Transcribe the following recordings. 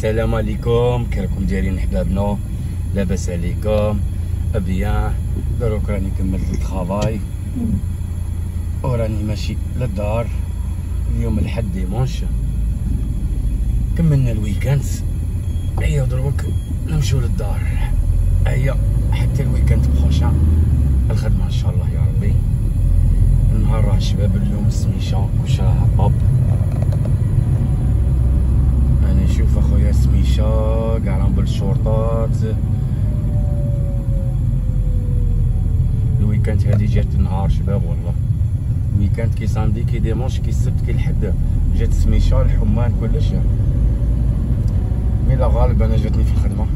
السلام عليكم، كي راكم دايرين حبابنا؟ لاباس عليكم؟ بيان. دروك راني كملت الطرافاي وراني ماشي للدار. اليوم الحد ديمونش، كملنا الويكاند. هيا دروك نمشيو للدار. هيا حتى الويكاند بروشان الخدمه ان شاء الله يا ربي. النهار راه شباب اليوم سميشه كلشي راه هباب. انا نشوف اخويا سميشه كاع راهم بالشرطات. الويكاند هادي جات النهار شباب والله. الويكاند كي سامدي كي ديمونش كي السبت كي الحد جات سميشه الحمان كلش. مي لا غالب انا جاتني في الخدمه.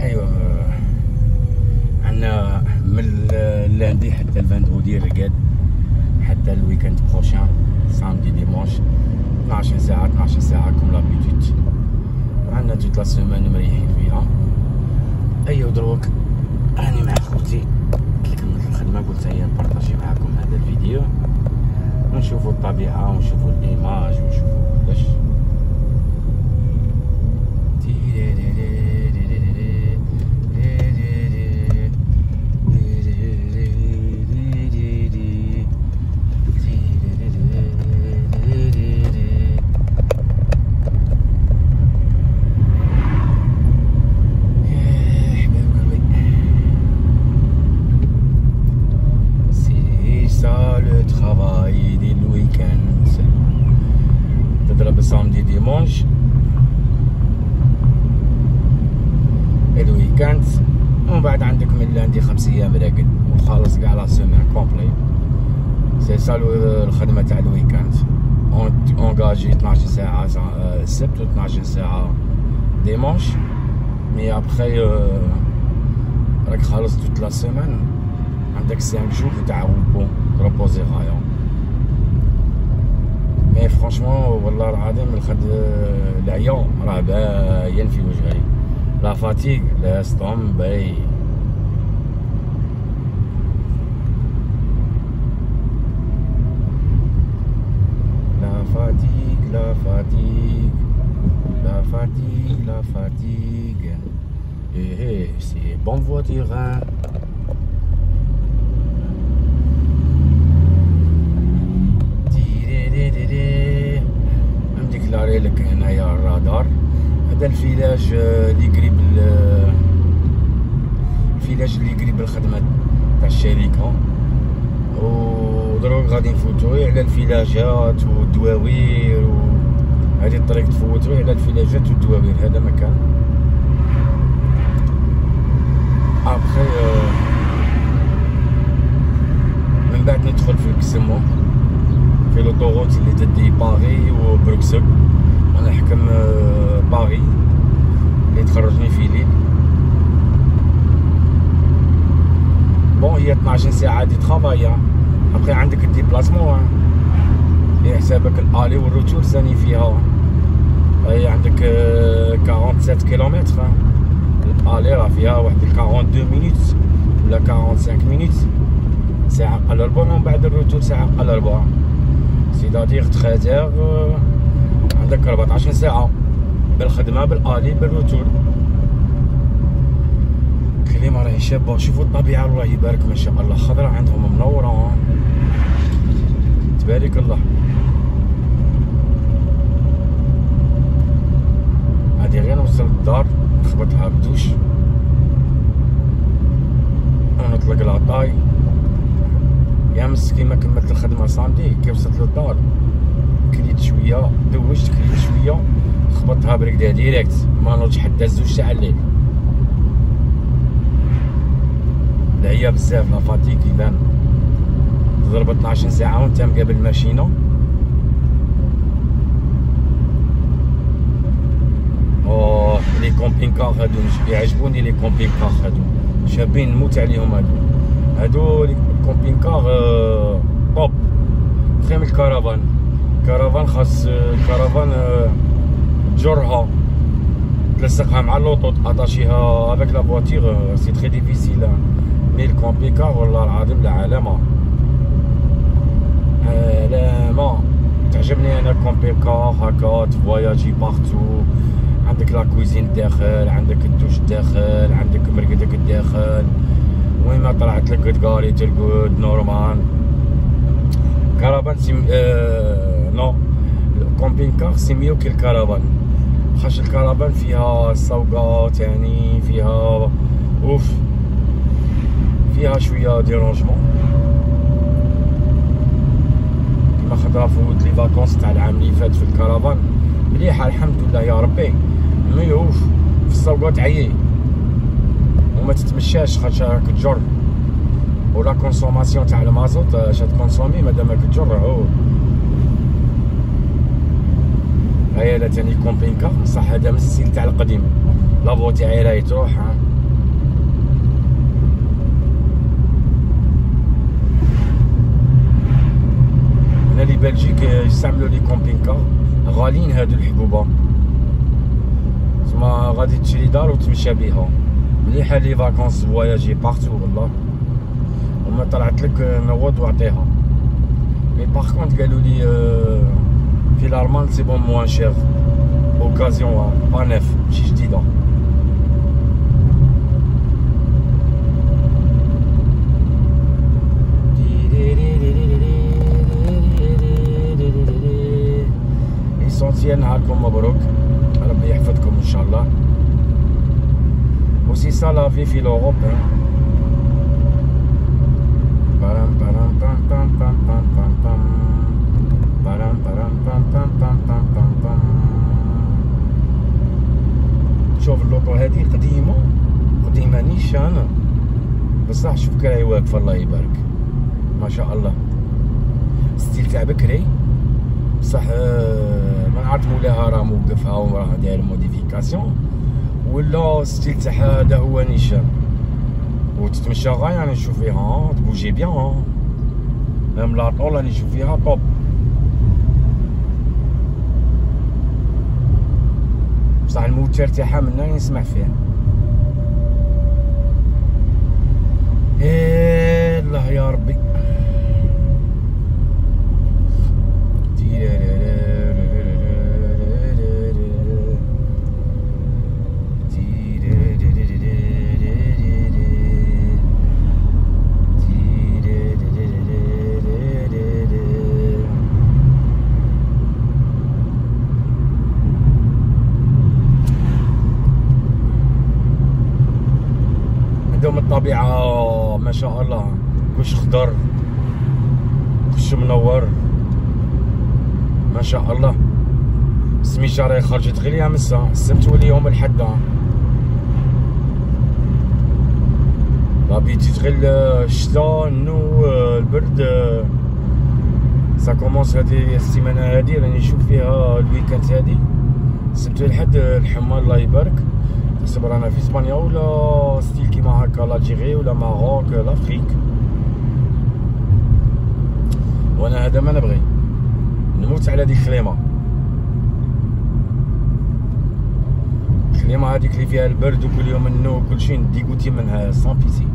ايوا عندنا من اللاندي حتى الفاندغودي رقاد حتى الويكاند بروشان سامدي ديمونش 12 ساعه 12 ساعه كوم لابيتود. عندنا توت لا سيمين مريحين فيها. ايوا دروك راني مع خوتي كي كملت الخدمه قلت هيا نبارطاجي معاكم هذا الفيديو ونشوفوا الطبيعه ونشوفوا الايماج ونشوفوا كلش. تضرب سامدي ديمونش الويكاند، ومن بعد عندك من لاندي 5 ايام راقد وخالص كاع لا سيمين كومبلي. سي سا الخدمه تاع الويكاند. اونغاجي 12 ساعه السبت و 12 ساعه ديمونش. مي ابخي راك خالص توت لا سيمين عندك 5 جور تاع ريبوزي غايا. مي فرانشمون والله العظيم العيا راه باين في وجهي. لا فاتيغ لا ستوم باي. لا فاتيغ لا فاتيغ لا فاتيغ لا فاتيغ. ايه سي بون فواتيغ. نديكلاري لك هنايا الرادار. هذا الفيلاج اللي قريب الفيلاج اللي قريب الخدمه تاع الشركه. ودروك غادي نفوتوي على الفيلاجات والدواوير هذه الطريق تفوتوي على الفيلاجات والدواوير. هذا مكان ابخي من بعد ندخل في الكسمو في لوطوغوت اللي تدي باغي وبروكسل. انا حكم باغي اللي تخرجني في ليل. بون هي 12 ساعه دي طرافاي. ابخي عندك الديبلاسمون حسابك الالي والروتور ثاني فيها. هي عندك 47 كيلومتر. الالي راه فيها واحد 42 مينوت ولا 45 مينوت، ساعه قل ربع. ومن بعد الروتور ساعه قل ربع. سيدادير 13 عندك 14 ساعة بالخدمة بالآلي بالروتور. كلمة راهي شابة. شوفوا الطبيعة الله يبارك ما شاء الله. خضرة عندهم منورة تبارك الله. هادي غير نوصل للدار نخبط لها بدوش ونطلق لاطاي. يا مسكين ما كملت الخدمه صامدي كي وصلت للدار كليت شويه دوجت كليت شويه خبطتها بركده ديريكت. ما نوضش حتى 2 ساعة الليل. العيا بزاف لا فاتيك يبان. تضرب 12 ساعه وانت مقابل الماشينه. اوه لي كومبينكار هادو يعجبوني. لي كومبينكار هادو شابين نموت عليهم. هادو كومبينكار طوب خير من الكرفان. كرفان خاص الكرفان تجرها تلصقها مع اللوطو تاتاشيها افيك لا فواتيغ سي تري ديفيسيل. مي الكومبينكار والله العظيم لا علامه علامه. تعجبني انا كومبينكار هكا تفواياجي بارتو عندك لا كويزين داخل، عندك الدوش داخل، عندك مرقدك الداخل، وين ما طلعت لك تقاري ترقد نورمال. كرفان نو كومبين كار سي ميو كي الكرفان، خاطش الكرفان فيها السوقات يعني فيها اوف، فيها شويه ديرونجمون. كيما خطره فوت لي فاكونس تاع العام اللي فات في الكرفان مليحه الحمد لله يا ربي، مي اوف في السوقات عيي وما تتمشاش خاطش راك تجر، ولا كونسوماسيون تاع المازوت اش تكونسومي مادامك تجر. هيا لا تاني كومبينكا صح، هذا من الستيل تاع القديم، لافو تاعي راهي تروح. هنا لي بلجيك يستعملوا لي كومبينكا غاليين هادو الحبوبه، تسمى غادي تشري دار وتمشى بيها، مليحه لي فاكونس فواياجي بارتو والله، وما طلعت لك نوض واعطيها. مي باغ كونت قالوا لي في الالمان سي بون موان شير، اوكازيون با نيف ماشي جديده. ليسونسيال نهاركم مبروك، ربي يحفظكم ان شاء الله. وسي سا لا في في لوروب. شوف اللوطو هادي قديمة نيشان، بصح شوف كي راهي واقفة الله يبارك ما شاء الله، ستيل تاع بكري بصح ما نعرف مولاها راه موقفها وراه داير موديفيكاسيون، ولا ستيل تاعها هذا هو نيشان، وتتمشى غاية يعني نشوف فيها تبوجي بيان، ميم لا طول راني نشوف فيها طوب. بصح الموتور تاعها من هنا نسمع فيه. الله يا ربي. عندهم الطبيعة ما شاء الله، كلش خضر كلش منور ما شاء الله. السميشة راهي خرجت غير يا مسا، السبت واليوم الحد بيجي غير الشتا النو البرد. سا كومونس هادي السيمانة هادي راني نشوف فيها الويكاند هادي السبت والحد الحمى الله يبارك. حسب رانا في اسبانيا ولا ستيل كيما هكا لاجيري ولا ماروك لافريك، وانا هذا ما نبغي، نموت على ديك الخليمه. الخليمه هذيك اللي فيها البرد وكل يوم النو وكل شيء ديغوتي منها سان بيسي.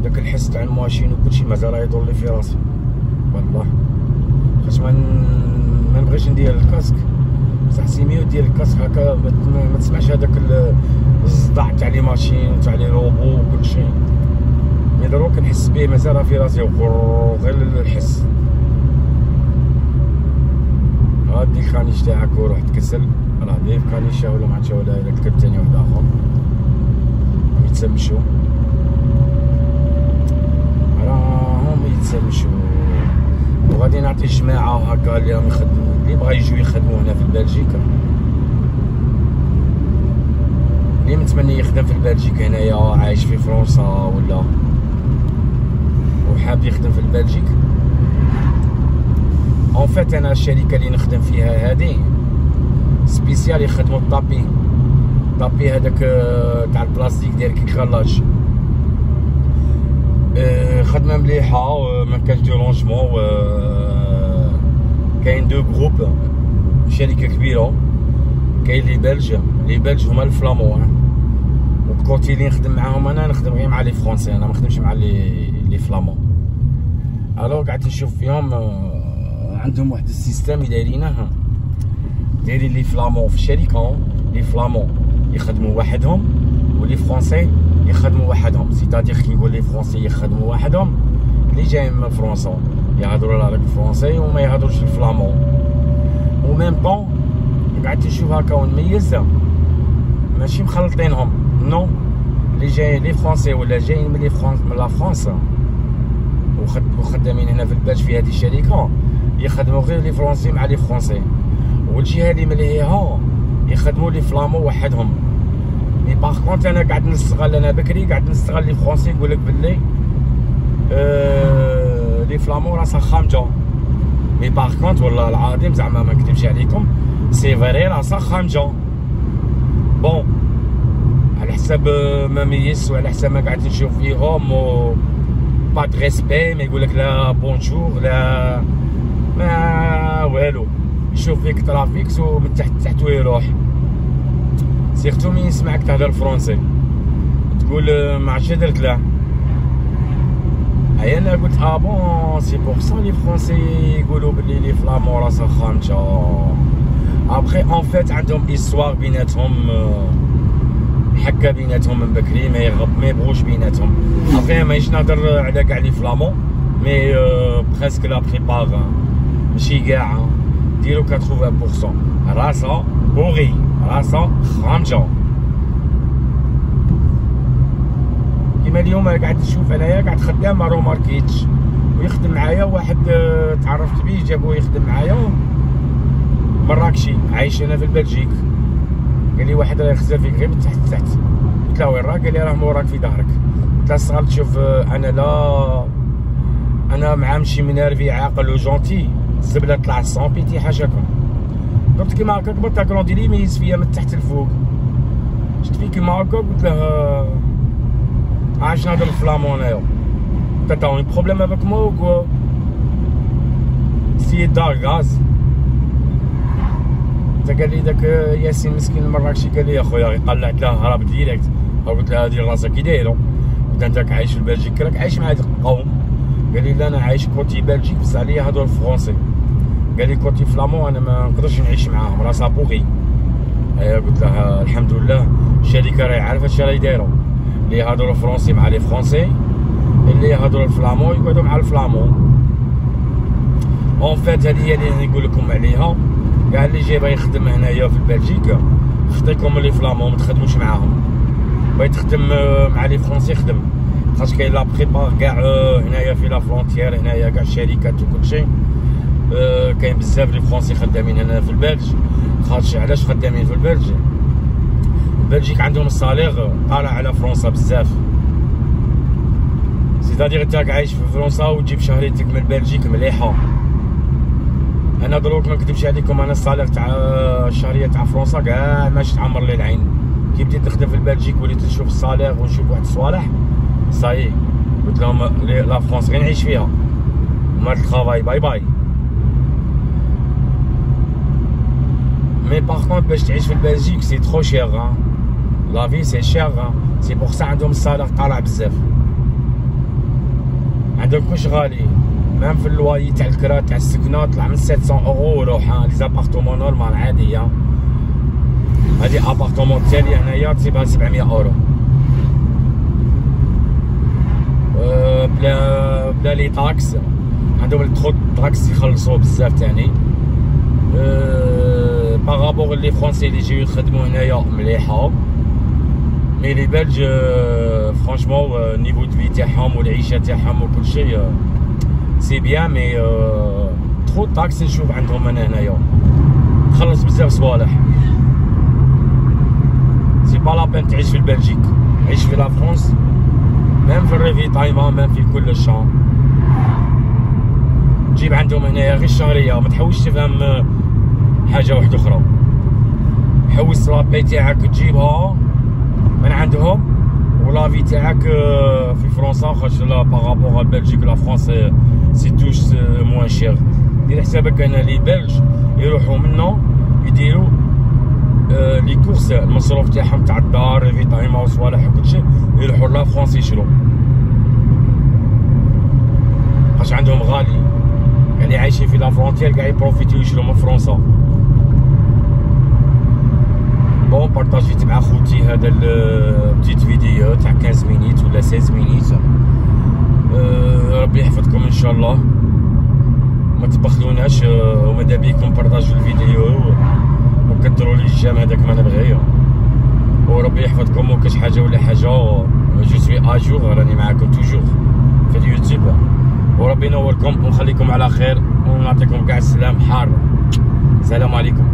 داك الحس تاع الماشين وكل شيء مازال راه يدور لي في راسي والله، خاطش ما نبغيش ندير الكاسك، بصح سيميو دير الكاسك هكا ما تسمعش هذاك الصداع تاع لي ماشين تاع لي روبو وكل شيء. مي دروك نحس به مازال راه في راسي غير الحس. هادي الكانيش تاعك وروح تكسل، راه داير كانيشه ولا ما عرفتش ولا ركب ثاني واحد اخر راهم يتسمشوا، راهم يتسمشوا. وغادي نعطي جماعه هكا اللي راهم يخدموا، اللي بغا يجيو يخدموا هنا في بلجيكا، اللي متمني يخدم في بلجيكا هنايا عايش في فرنسا ولا وحاب يخدم في بلجيك. اون فيت انا الشركه اللي نخدم فيها هذه سبيسيال يخدموا الطابي هذاك تاع البلاستيك داير كي كرالاج، خدمه مليحه ما كانش ديرونجمون. كاين دو جروب، شركه كبيره، كاين لي بلج هما الفلامون، والكوتي اللي نخدم معاهم انا نخدم غير مع لي فرونسي، انا ما نخدمش مع لي فلامون. الو قعدت نشوف فيهم عندهم واحد السيستم دايرينه، دايرين لي فلامون في الشركه، لي فلامون يخدموا وحدهم ولي فرونسي يخدموا وحدهم. سيتادير كي يقول لي فرونسي يخدموا وحدهم، اللي جايين من فرنسا يهضروا على الفرونسي وما يهضروش الفلامون. و ميم طون قعدت نشوف هكا ونميز، ماشي مخلطينهم، نو، اللي جايين لي فرونسي ولا جايين من لا فرنسا وخدامين هنا في البلد في هذه الشركه يخدموا غير لي فرونسي مع لي فرونسي، والجهه اللي مليها يخدموا لي فلامون وحدهم. مي باغ كونت انا قاعد نستغل، انا بكري قاعد نستغل لي فرونسي، نقول لك باللي لي فلامون راسها خامجه. مي باغ كونت والله العظيم زعما ما نكذبش عليكم، سي فري راسها خامجه. بون على حساب ما ميس وعلى حساب ما قاعد نشوف فيهم و با د ريسبي، ما يقول لك لا بونجور لا ما والو، يشوف فيك ترافيكس ومن تحت تحت ويروح. سيرتو مين يسمعك تهضر فرونسي تقول ما عرفتش درت له. ايا انا قلت بون سي بور سا لي فرونسي يقولوا بلي لي فلامون راسها خامجه. ابخي اون فيت عندهم ايستوار بيناتهم، حكا بيناتهم من بكري، ما يبغوش بيناتهم. ابخي ماهيش نهضر على كاع لي فلامون، مي بريسك لا بريبار ماشي كاع، ديرو 80% راسها بوغي، راسها خامجه. كيما اليوم قاعد نشوف انايا قاعد خدام ما روماركيتش، ويخدم معايا واحد تعرفت بيه جابوه يخدم معايا مراكشي عايش هنا في البلجيك. قال لي واحد راه يخزر فيك غير من تحت لتحت. قلت له وين راه؟ قال لي راه موراك في ظهرك. قلت له استغربت، شوف انا لا، انا مع مشي منيرفي عاقل وجونتي، الزبله طلع سون بيتي حاشاكم. درت كيما هكا كبرت كروندي لي يميز فيا من تحت لفوق، شفت فيه كيما هكا قلت له عايش نهضر الفلامون انايا. قلت له بروبليم افيك مو ou quoi؟ سي دار غاز. قال لي داك ياسين مسكين المراكشي قال لي يا خويا قلعت له هرب ديريكت. قلت له هادي راسك كي دايرو؟ قلت انت عايش في بلجيك راك عايش مع هاد القوم. قال لي لا انا عايش كوتي بلجيك بس عليا يهضروا الفرونسي. قال لي كوتي فلامون انا ما نقدرش نعيش معاهم راسها بوغي. قلت له الحمد لله الشركه راهي عارفه اش راهي دايره، اللي يهضروا الفرونسي مع لي فرونسي، اللي يهضروا الفلامون يقعدوا مع الفلامون. اون فيت هذه هي اللي نقول لكم عليها، كاع اللي جاي يخدم هنايا في بلجيك خطيكم لي فلامون ما تخدموش معاهم، بغيت تخدم مع لي فرونسي خدم، خاطر كاين لا بريبار كاع هنايا في لا فرونتيير هنايا كاع الشركات وكلشي. كاين بزاف لي فرونسي خدامين هنا في البلج، خاطر علاش خدامين في البلج؟ بلجيك عندهم الصالير طالع على فرنسا بزاف، سيتادير انت عايش في فرنسا وتجيب شهريتك من بلجيك مليحه. انا دروك ما نكذبش عليكم، انا الصالير تاع الشهريه تاع فرنسا كاع ماش تعمر لي العين. كي بديت نخدم في البلجيك وليت نشوف الصالير ونشوف واحد الصوالح صاي، قلت لهم لا فرنسا غير نعيش فيها، مال الترافاي باي باي. مي باغ كونت باش تعيش في البلجيك سي ترو شير، لا في سي شير، سي بوغ سا عندهم الصالير طالع بزاف، عندهم كلش غالي. مام في اللواي تاع الكرا تاع السكنه طلع من 700 اورو وروح. لي زابارتومون نورمال عاديه، هادي ابارتومون تالي هنايا تسيبها 700 اورو بلا لي طاكس. عندهم التخو طاكس يخلصوا بزاف تاني. باغابوغ لي فرونسي اللي يجيو يخدموا هنايا مليحه، مي لي بلج فرانشمون نيفو دو في تاعهم والعيشه تاعهم وكلشي سي بيان، مي تخو طاكس نشوف عندهم انا هنايا، تخلص بزاف صوالح. سي با لابين تعيش في البلجيك، عيش في لا فرونس، ميم في الريفي تايما، ميم في كل شان. تجيب عندهم هنايا غير الشهريه، ما تحوسش تفهم حاجه واحده اخرى. حوس لابي تاعك تجيبها من عندهم، ولا في تاعك في فرنسا، خاطر لا باغابوغ البلجيك لا فرنسا سي توش موان شير. دير حسابك انا لي بلج يروحوا منا يديروا لي كورس، المصروف تاعهم تاع الدار في طايمه وصوالح وكلشي، يروحوا لا فرنسا يشرو. خاطش عندهم غالي، يعني عايشين في لا فرونتيير كاع يبروفيتيو يشرو من فرنسا. بون بارطاجيت مع خوتي هذا البتيت فيديو تاع 15 مينيت ولا 16 مينيت. ربي يحفظكم ان شاء الله، ما تبخلوناش، وماذا بيكم بارطاجوا الفيديو وكثروا لي الجام، هذاك ما نبغي. وربي يحفظكم، وكاش حاجه ولا حاجه جو سوي اجور، راني معاكم توجور في اليوتيوب. وربي ينوركم ونخليكم على خير ونعطيكم كاع السلام حار. السلام عليكم.